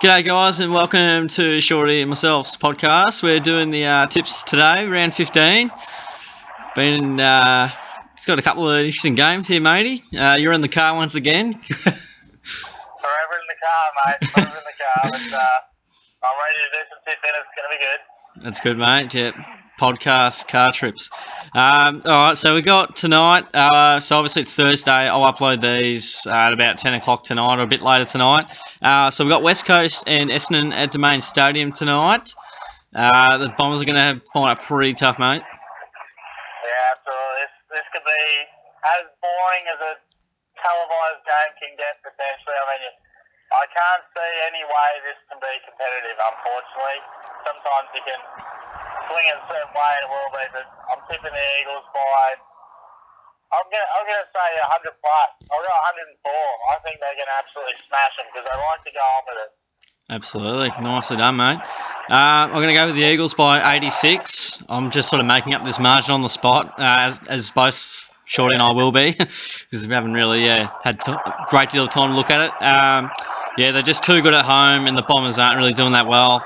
G'day guys and welcome to Shorty and myself's podcast. We're doing the tips today, round 15. It's got a couple of interesting games here, matey. You're in the car once again. Forever in the car, mate. Forever in the car. But, I'm ready to do some tipping. It's going to be good. That's good, mate. Yeah, podcast, car trips. Alright, so we got tonight. So obviously it's Thursday. I'll upload these at about 10 o'clock tonight or a bit later tonight. So we've got West Coast and Essendon at Domain Stadium tonight. The Bombers are going to find it pretty tough, mate. Yeah, so this could be as boring as a televised game can get, potentially. I mean, I can't see any way this can be competitive, unfortunately. Sometimes you can swing it a certain way and it will be, but I'm tipping the Eagles by, I'm gonna say 100 plus. I'll go 104. I think they're going to absolutely smash them because they like to go on with it. Absolutely. Nicely done, mate. I'm going to go with the Eagles by 86. I'm just sort of making up this margin on the spot, as both Shorty and I will be, because we haven't really had a great deal of time to look at it. They're just too good at home, and the Bombers aren't really doing that well.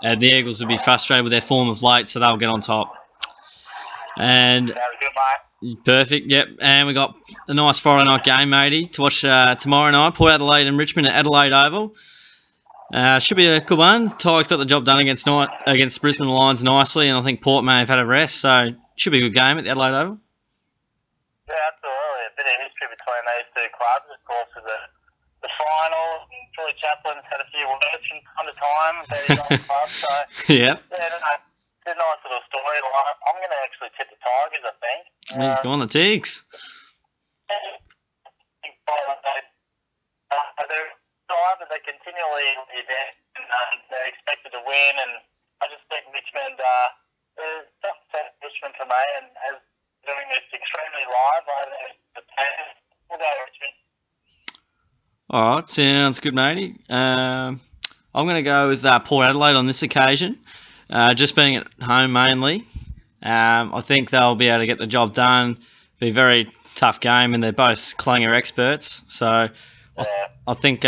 The Eagles will be frustrated with their form of late, so they'll get on top. And That was good, mate. perfect, yep. And we got a nice Friday night game, matey, to watch tomorrow night. Port Adelaide and Richmond at Adelaide Oval. Should be a good one. Tigers got the job done against Brisbane Lions nicely, and I think Port may have had a rest, so should be a good game at the Adelaide Oval. Yeah, absolutely. A bit of history between these two clubs, of course, with the final. Troy Chaplin's had a few words from time to time about his own club, so Yep. it's a nice little story. I'm going to actually tip the Tigers, I think. He's gone the Tigs. They continually advance and they're expected to win, and I just think Richmond, there's something to Richmond for me, and as doing this extremely live, I think we'll go Richmond. All right, sounds good, matey. I'm going to go with Port Adelaide on this occasion, just being at home mainly. I think they'll be able to get the job done. Be a very tough game, and they're both clanger experts, so I think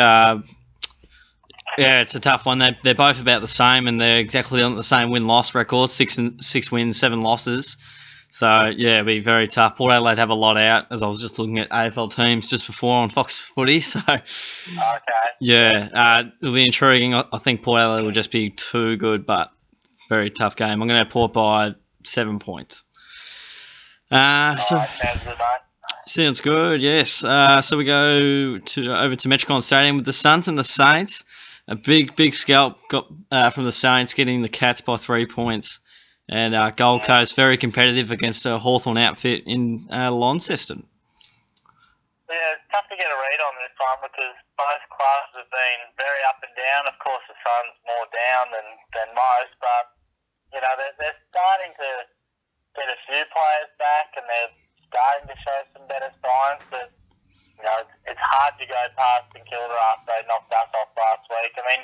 it's a tough one. They're both about the same, and they're exactly on the same win-loss record, 6 wins, 7 losses. So, it'll be very tough. Port Adelaide have a lot out, as I was just looking at AFL teams just before on Fox Footy. So, it'll be intriguing. I think Port Adelaide will just be too good, but very tough game. I'm going to have Port by 7 points. Sounds good, mate. Sounds good, yes. So we go over to Metricon Stadium with the Suns and the Saints. A big scalp got from the Saints, getting the Cats by 3 points. And Gold Coast very competitive against a Hawthorn outfit in Launceston. Yeah, it's tough to get a read on this one because both clubs have been very up and down. Of course, the Suns more down than most, but they're starting to get a few players back, and they're starting to show some better signs. But it's hard to go past St Kilda after they knocked us off last week. I mean,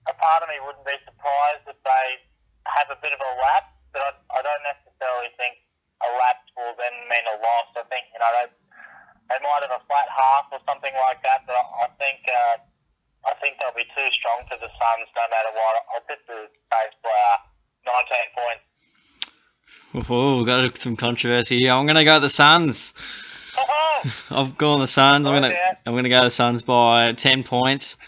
a part of me wouldn't be surprised if they have a bit of a lapse, but I don't necessarily think a lapse will then mean a loss. I think they might have a flat half or something like that, but I think they'll be too strong for the Suns no matter what. I'll tip the Saints by 19 points. Oh, we've got some controversy here. I'm going to go the Suns. I've gone the Suns. I'm going to go the Suns by 10 points.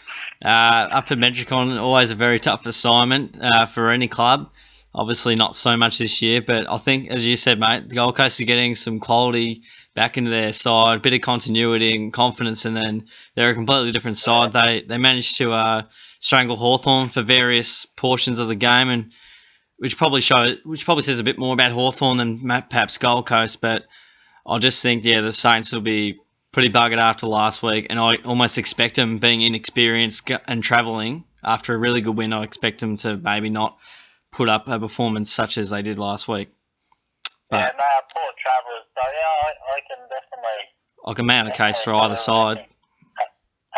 Up at Metricon, always a very tough assignment for any club. Obviously not so much this year, but I think, as you said, mate, the Gold Coast is getting some quality back into their side, a bit of continuity and confidence, and then they're a completely different side. They managed to strangle Hawthorn for various portions of the game, and which probably says a bit more about Hawthorn than perhaps Gold Coast, but I just think, the Saints will be pretty buggered after last week, and I almost expect them, being inexperienced and travelling after a really good win, I expect them to maybe not put up a performance such as they did last week. But, they are poor travellers, so I can definitely... I can mount a case for either side.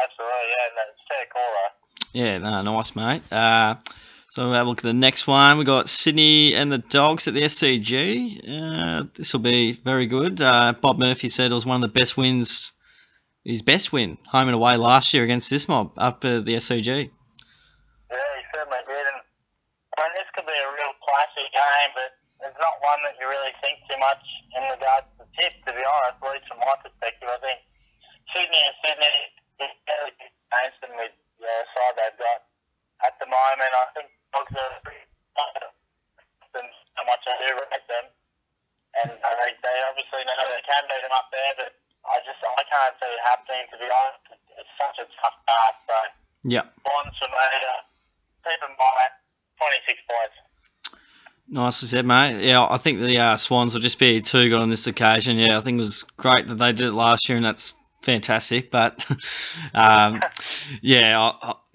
Absolutely, that's a fair call, though. Yeah, no, nice, mate. So we'll have a look at the next one. We've got Sydney and the Dogs at the SCG. This will be very good. Bob Murphy said it was one of the best wins his best win, home and away last year against this mob up at the SCG. Yeah, he certainly did. And I mean, this could be a real classic game, but it's not one that you really think too much in regards to tip, to be honest, at least from my perspective. I think Sydney is fairly good against them with the side they've got at the moment. I think dogs are pretty and how much I do rate them. And they obviously know they can beat them up there, but I can't see it happening, to be honest. It's such a tough task. So, yeah. Bonds for me, keep them by 26 points. Nicely said, mate. Yeah, I think the Swans will just be too good on this occasion. Yeah, I think it was great that they did it last year, and that's fantastic. But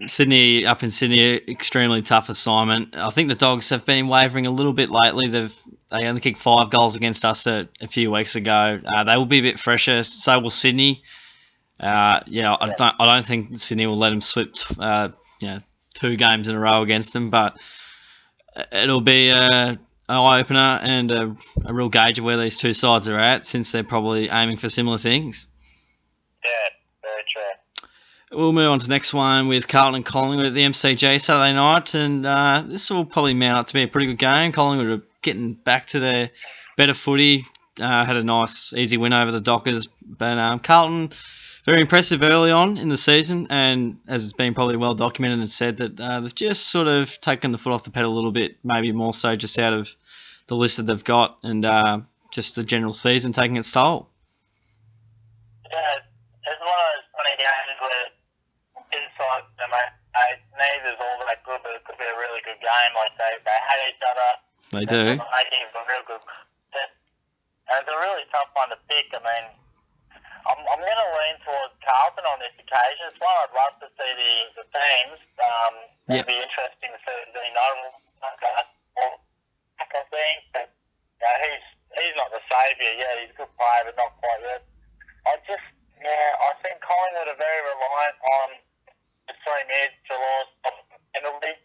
Sydney up in Sydney, extremely tough assignment. I think the Dogs have been wavering a little bit lately. They only kicked 5 goals against us a few weeks ago. They will be a bit fresher. So will Sydney. I don't think Sydney will let them slip 2 games in a row against them, but it'll be an eye-opener and a real gauge of where these two sides are at, since they're probably aiming for similar things. Yeah, very true. We'll move on to the next one with Carlton and Collingwood at the MCG Saturday night, and this will probably mount up to be a pretty good game. Collingwood are getting back to their better footy, had a nice, easy win over the Dockers, but Carlton, very impressive early on in the season, and as it's been probably well documented and said, that they've just sort of taken the foot off the pedal a little bit, maybe more so just out of the list that they've got, and just the general season taking its toll. Yeah, it's one of those funny games where inside neither's all that good, but it could be a really good game. Like they hate each other. They do. Making a real good. And it's a really tough one to pick. I mean, I'm going to lean towards Carlton on this occasion. It's one I'd love to see the teams. It'd be interesting to see the notable. I think, but he's not the saviour. Yeah, he's a good player, but not quite yet. I think Collingwood are very reliant on the 3 mids to lose penalty.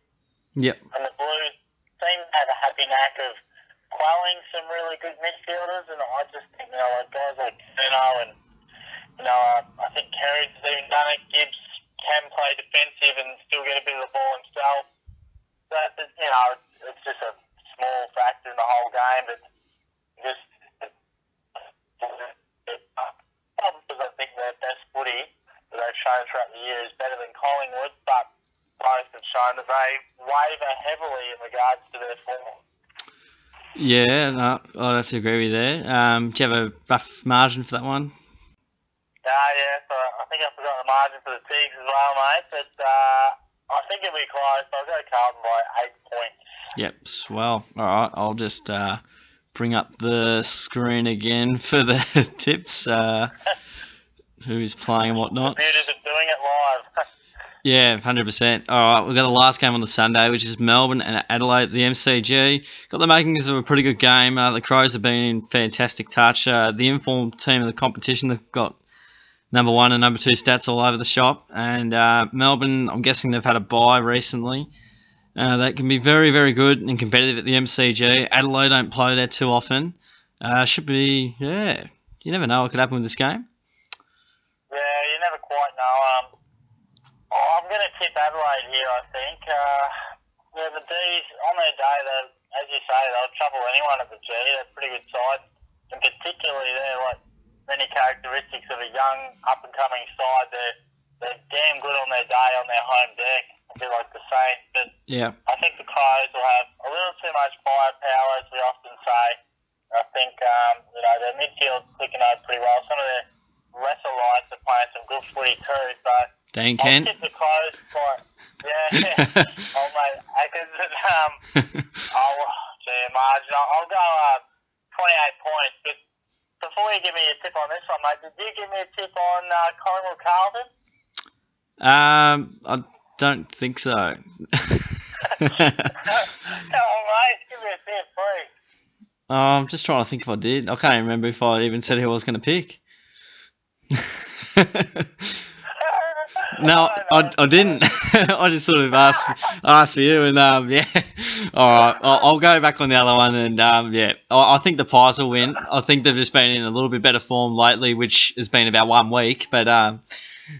Yep. And the Blues seem to have a happy knack of quelling some really good midfielders, and I just think, like guys like Cuno and, I think Kerry's even done it. Gibbs can play defensive and still get a bit of the ball himself. So, it's just a small factor in the whole game, but just because I think their best footy that they've shown throughout the year is better than Collingwood, but both have shown that they waver heavily in regards to their form. Yeah, no, I'd have to agree with you there. Do you have a rough margin for that one? So I think I forgot the margin for the Tigs as well, mate, but I think it'll be close. I'll go Carlton by 8 points. Yep, swell. All right, I'll just bring up the screen again for the tips, who is playing and whatnot. The beauties of doing it live. Yeah, 100%. All right, we've got the last game on the Sunday, which is Melbourne and Adelaide at the MCG. Got the makings of a pretty good game. The Crows have been in fantastic touch. The informed team of the competition, they've got number 1 and number 2 stats all over the shop. And Melbourne, I'm guessing they've had a bye recently. That can be very, very good and competitive at the MCG. Adelaide don't play there too often. Should be, you never know what could happen with this game. Yeah, you never quite know. I'm going to tip Adelaide here, I think. The D's, on their day, as you say, they'll trouble anyone at the G. They're a pretty good side. And particularly, they're like many characteristics of a young, up-and-coming side. They're damn good on their day, on their home deck. A bit like the Saints. But yeah, I think the Crows will have a little too much firepower, as we often say. I think, their midfield's clicking over pretty well. Some of their lesser lights are playing some good footy too, so Dan Kent. I'll tip the Crows for it. Yeah. Oh, mate, Akers, margin. I'll go 28 points. But before you give me a tip on this one, mate, did you give me a tip on Collingwood Carlton? I don't think so. Oh, mate, give me a tip, please. I'm just trying to think if I did. I can't remember if I even said who I was going to pick. No, I didn't. I just sort of asked for you, and yeah. All right, I'll go back on the other one, and yeah, I think the Pies will win. I think they've just been in a little bit better form lately, which has been about 1 week, but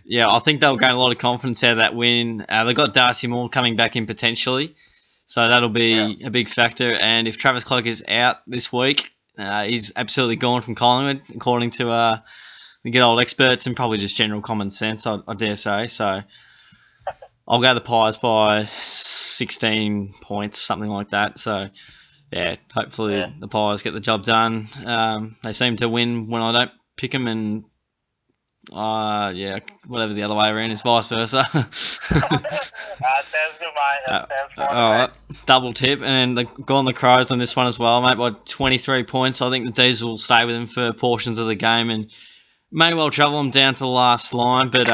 yeah, I think they'll gain a lot of confidence out of that win. They've got Darcy Moore coming back in potentially, so that'll be a big factor. And if Travis Cloak is out this week, he's absolutely gone from Collingwood, according to the good old experts and probably just general common sense, I dare say. So I'll go the Pies by 16 points, something like that. So yeah, hopefully the Pies get the job done. They seem to win when I don't pick them, and yeah, whatever the other way around is vice versa. Sounds good, mate. That sounds fine. All right, double tip, and go on the Crows on this one as well, mate, by 23 points. I think the D's will stay with them for portions of the game and may well travel them down to the last line, but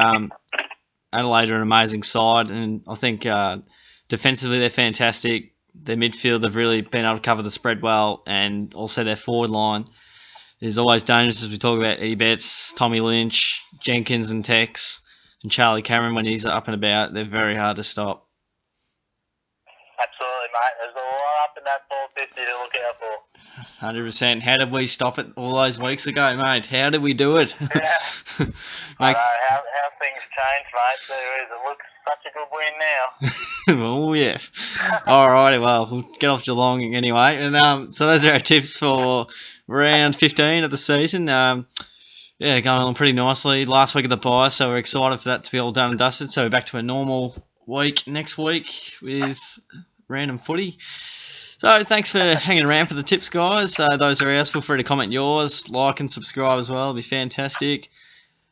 Adelaide are an amazing side, and I think defensively they're fantastic. Their midfield have really been able to cover the spread well, and also their forward line is always dangerous, as we talk about Ebets, Tommy Lynch, Jenkins and Tex, and Charlie Cameron when he's up and about. They're very hard to stop. Absolutely, mate. There's a lot up in that 450 to look out for. 100%. How did we stop it all those weeks ago, mate? How did we do it? Yeah. I know how things change, mate. It looks such a good win now. Oh, yes. Alrighty, well, we'll get off Geelong anyway. And so those are our tips for round 15 of the season. Yeah, going on pretty nicely. Last week of the bye, so we're excited for that to be all done and dusted. So we're back to a normal week next week with random footy. So thanks for hanging around for the tips, guys. Those are ours. Feel free to comment yours, like and subscribe as well. It'll be fantastic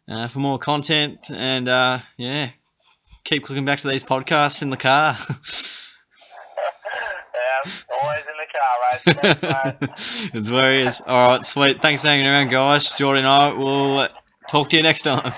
for more content. And yeah, keep clicking back to these podcasts in the car. Yeah, always in the car, mate. Thanks, mate. It's where it is. All right, sweet. Thanks for hanging around, guys. Jordan and I will talk to you next time.